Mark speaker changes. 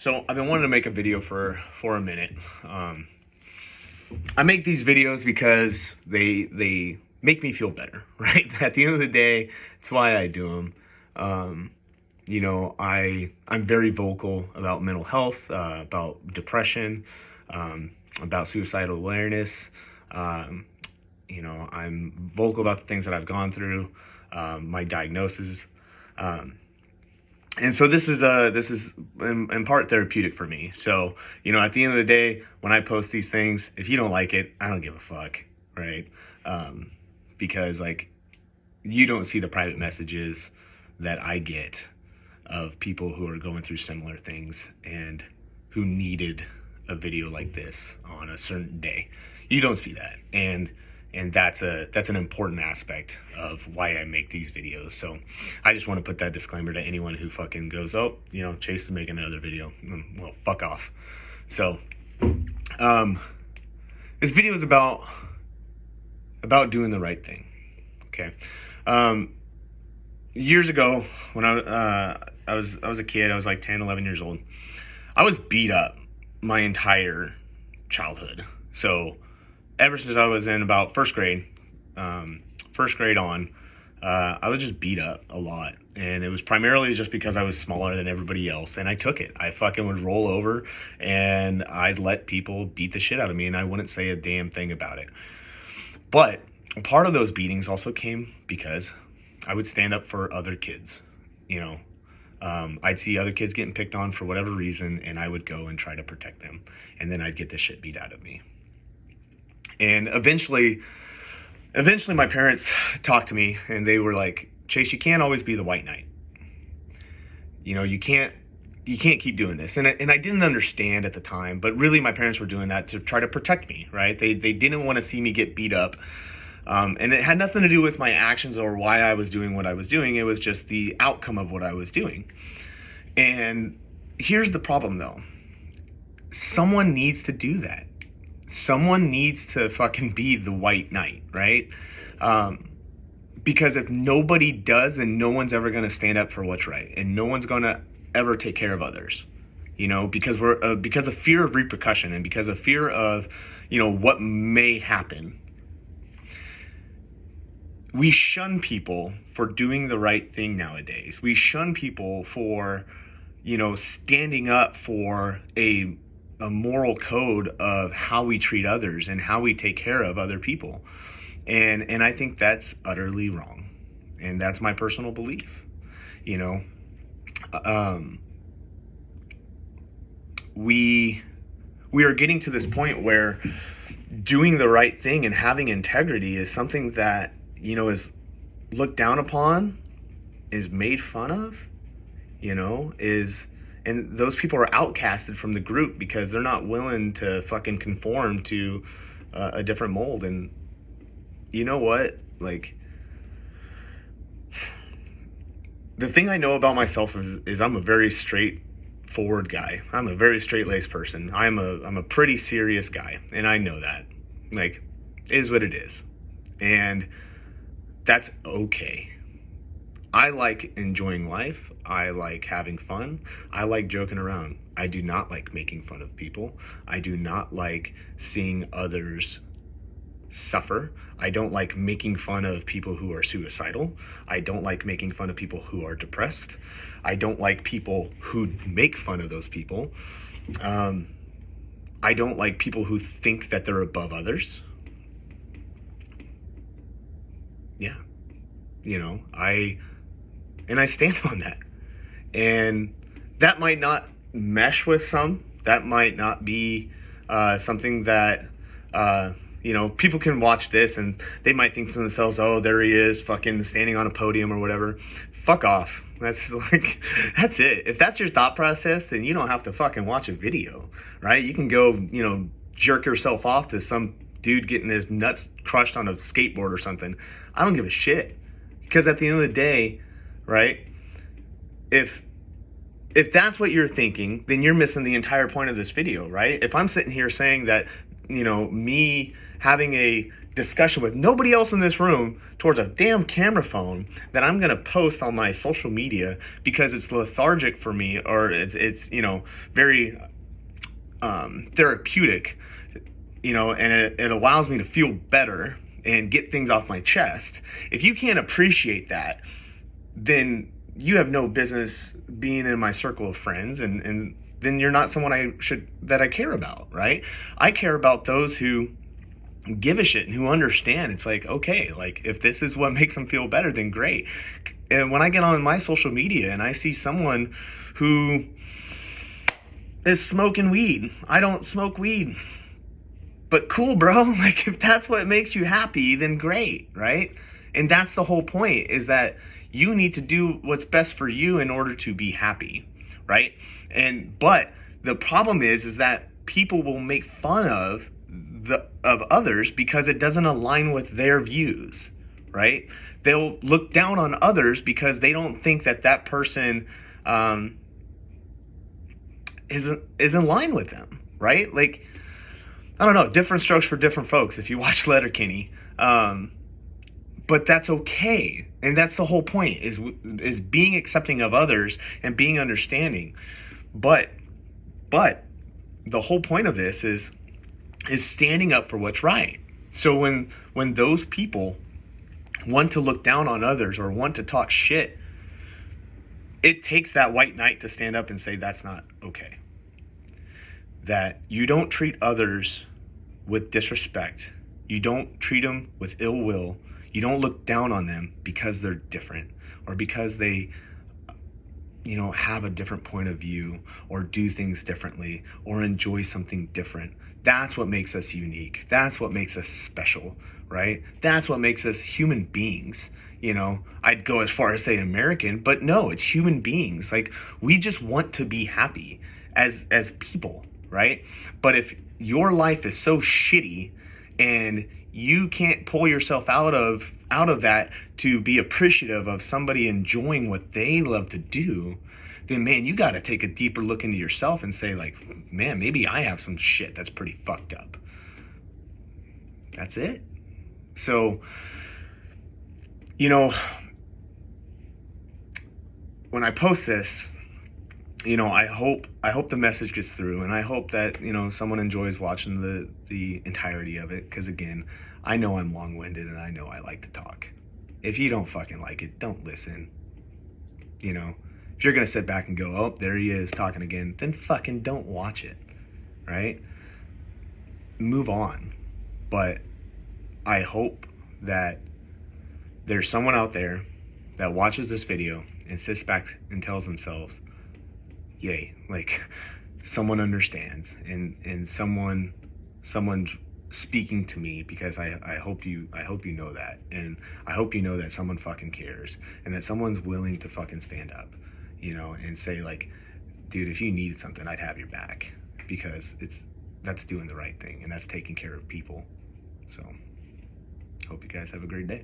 Speaker 1: So I've been wanting to make a video for a minute. I make these videos because they make me feel better, right? At the end of the day, it's why I do them. I'm very vocal about mental health, about depression, about suicidal awareness. I'm vocal about the things that I've gone through, my diagnosis. And so this is in part therapeutic for me. So, at the end of the day, when I post these things, if you don't like it, I don't give a fuck, right? Because you don't see the private messages that I get of people who are going through similar things and who needed a video like this on a certain day. You don't see that. And that's an important aspect of why I make these videos. So I just want to put that disclaimer to anyone who fucking goes, oh, Chase is making another video. Well, fuck off. So this video is about doing the right thing. Okay. Years ago, when I was a kid, I was like 10, 11 years old. I was beat up my entire childhood. So ever since I was in about first grade on, I was just beat up a lot. And it was primarily just because I was smaller than everybody else. And I took it. I fucking would roll over and I'd let people beat the shit out of me and I wouldn't say a damn thing about it. But part of those beatings also came because I would stand up for other kids. I'd see other kids getting picked on for whatever reason and I would go and try to protect them. And then I'd get the shit beat out of me. And eventually my parents talked to me and they were like, Chase, you can't always be the white knight. You can't keep doing this. And I didn't understand at the time, but really my parents were doing that to try to protect me, right? They didn't want to see me get beat up. And it had nothing to do with my actions or why I was doing what I was doing. It was just the outcome of what I was doing. And here's the problem though. Someone needs to do that. Someone needs to fucking be the white knight, right? Because if nobody does, then no one's ever going to stand up for what's right. And no one's going to ever take care of others, because because of fear of repercussion and because of fear of, what may happen. We shun people for doing the right thing nowadays. We shun people for, standing up for a moral code of how we treat others and how we take care of other people. And I think that's utterly wrong. And that's my personal belief. We are getting to this point where doing the right thing and having integrity is something that, is looked down upon, is made fun of, and those people are outcasted from the group because they're not willing to fucking conform to a different mold. And you know what? The thing I know about myself is I'm a very straightforward guy. I'm a very straight-laced person. I'm a pretty serious guy, and I know that. It is what it is. And that's okay. I like enjoying life. I like having fun. I like joking around. I do not like making fun of people. I do not like seeing others suffer. I don't like making fun of people who are suicidal. I don't like making fun of people who are depressed. I don't like people who make fun of those people. I don't like people who think that they're above others. Yeah. I stand on that. And that might not mesh with some. That might not be something that, people can watch this and they might think to themselves, oh, there he is fucking standing on a podium or whatever. Fuck off. That's it. If that's your thought process, then you don't have to fucking watch a video, right? You can go, jerk yourself off to some dude getting his nuts crushed on a skateboard or something. I don't give a shit. Because at the end of the day, right, if that's what you're thinking, then you're missing the entire point of this video, right? If I'm sitting here saying that, me having a discussion with nobody else in this room towards a damn camera phone that I'm gonna post on my social media because it's lethargic for me, or it's very therapeutic, and it allows me to feel better and get things off my chest. If you can't appreciate that, then you have no business being in my circle of friends, and then you're not someone I care about, right? I care about those who give a shit and who understand. It's like, okay, like if this is what makes them feel better, then great. And when I get on my social media and I see someone who is smoking weed, I don't smoke weed, but cool, bro. Like if that's what makes you happy, then great, right? And that's the whole point, is that you need to do what's best for you in order to be happy, right? But the problem is that people will make fun of others because it doesn't align with their views, right? They'll look down on others because they don't think that person is in line with them, right? Like, I don't know, different strokes for different folks if you watch Letterkenny. But that's okay. And that's the whole point, is being accepting of others and being understanding. But the whole point of this is standing up for what's right. So when those people want to look down on others or want to talk shit, it takes that white knight to stand up and say that's not okay. That you don't treat others with disrespect. You don't treat them with ill will. You don't look down on them because they're different, or because they have a different point of view, or do things differently, or enjoy something different. That's what makes us unique. That's what makes us special, right? That's what makes us human beings. I'd go as far as say American, but no, it's human beings. Like, we just want to be happy as people, right? But if your life is so shitty and you can't pull yourself out of that to be appreciative of somebody enjoying what they love to do, then man, you got to take a deeper look into yourself and say, like, man, maybe I have some shit that's pretty fucked up. That's it. So, when I post this, I hope the message gets through, and I hope that, someone enjoys watching the entirety of it. Because again, I know I'm long-winded, and I know I like to talk. If you don't fucking like it, don't listen. If you're gonna sit back and go, oh, there he is talking again, then fucking don't watch it, right? Move on. But I hope that there's someone out there that watches this video and sits back and tells themselves, yay, like someone understands, and someone's speaking to me, because I hope you know that, and I hope you know that someone fucking cares, and that someone's willing to fucking stand up, and say, like, dude, if you needed something, I'd have your back, because that's doing the right thing, and that's taking care of people. So hope you guys have a great day.